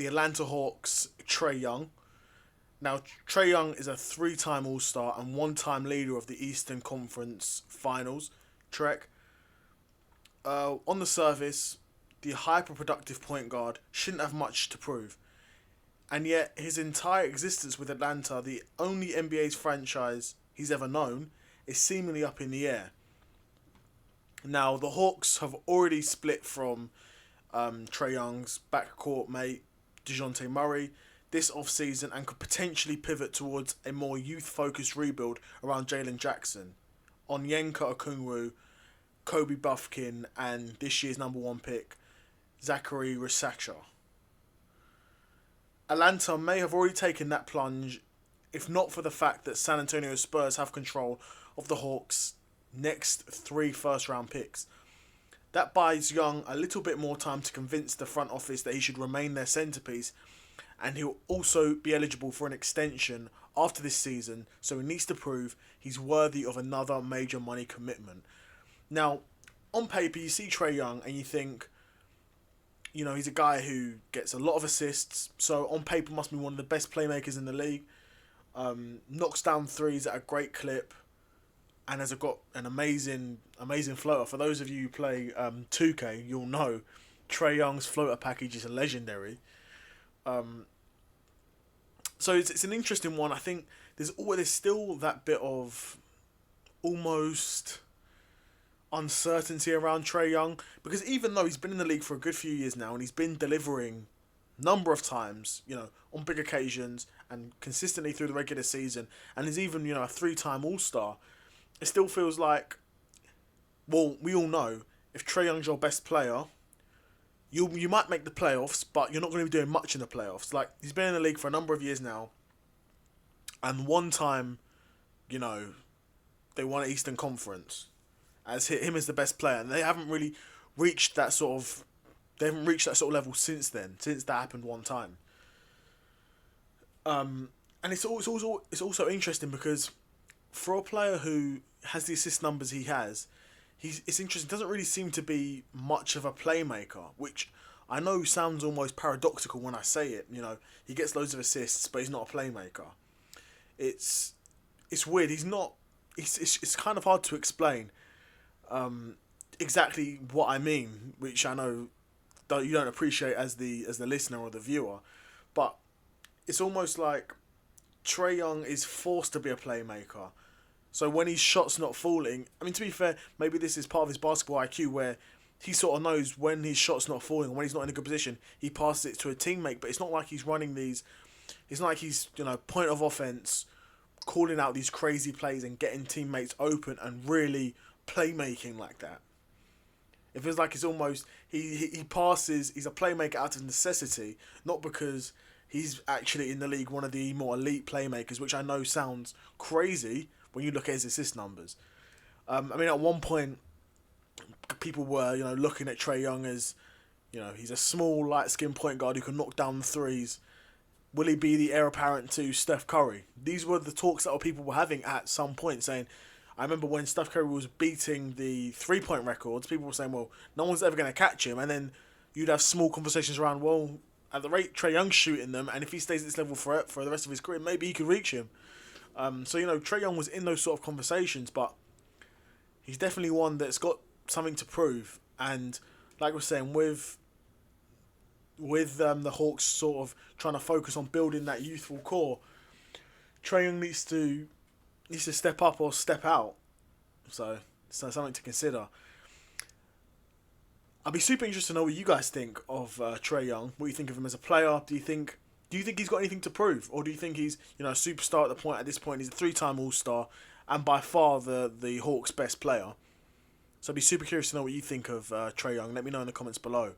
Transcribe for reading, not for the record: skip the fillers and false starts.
the Atlanta Hawks, Trae Young. Now, Trae Young is a three-time All-Star and one-time leader of the Eastern Conference Finals. Trek. On the surface, the hyper-productive point guard shouldn't have much to prove. And yet, his entire existence with Atlanta, the only NBA's franchise he's ever known, is seemingly up in the air. Now, the Hawks have already split from Trae Young's backcourt mate, DeJounte Murray, this offseason and could potentially pivot towards a more youth-focused rebuild around Jalen Jackson, Onyeka Okongwu, Kobe Buffkin, and this year's number one pick, Zachary Rasacha. Atlanta may have already taken that plunge if not for the fact that San Antonio Spurs have control of the Hawks' next 3 first-round picks. That buys Young a little bit more time to convince the front office that he should remain their centerpiece, and he'll also be eligible for an extension after this season, so he needs to prove he's worthy of another major money commitment. Now, on paper, you see Trae Young and you think, he's a guy who gets a lot of assists, so on paper must be one of the best playmakers in the league, knocks down threes at a great clip, and has got an amazing floater. For those of you who play 2K, you'll know Trae Young's floater package is legendary. So it's an interesting one. I think there's still that bit of almost uncertainty around Trae Young, because even though he's been in the league for a good few years now and he's been delivering a number of times, on big occasions and consistently through the regular season, and is even, a 3-time All-Star, it still feels like, well, we all know if Trae Young's your best player, you might make the playoffs, but you're not going to be doing much in the playoffs. Like, he's been in the league for a number of years now, and one time, they won an Eastern Conference as him as the best player, and they haven't really reached that sort of level since then, since that happened one time. And it's also interesting because for a player who has the assist numbers he has, it's interesting. Doesn't really seem to be much of a playmaker, which I know sounds almost paradoxical when I say it. He gets loads of assists, but he's not a playmaker. It's weird. He's not. It's kind of hard to explain exactly what I mean, which I know you don't appreciate as the listener or the viewer, but it's almost like Trae Young is forced to be a playmaker. So when his shot's not falling, to be fair, maybe this is part of his basketball IQ where he sort of knows when his shot's not falling, when he's not in a good position, he passes it to a teammate. But it's not like he's running these. It's not like he's point of offense, calling out these crazy plays and getting teammates open and really playmaking like that. It feels like it's almost he passes. He's a playmaker out of necessity, not because he's actually in the league one of the more elite playmakers, which I know sounds crazy when you look at his assist numbers. At one point, people were, looking at Trae Young as, he's a small, light-skinned point guard who can knock down the threes. Will he be the heir apparent to Steph Curry? These were the talks that people were having at some point, saying, I remember when Steph Curry was beating the three-point records, people were saying, well, no one's ever going to catch him. And then you'd have small conversations around, well, at the rate Trae Young's shooting them, and if he stays at this level for the rest of his career, maybe he could reach him. Trae Young was in those sort of conversations, but he's definitely one that's got something to prove. And like we're saying, with the Hawks sort of trying to focus on building that youthful core, Trae Young needs to step up or step out. So something to consider. I'd be super interested to know what you guys think of Trae Young. What you think of him as a player? Do you think he's got anything to prove, or do you think he's a superstar at this point? He's a 3-time All-Star and by far the Hawks' best player. So I'd be super curious to know what you think of Trae Young. Let me know in the comments below.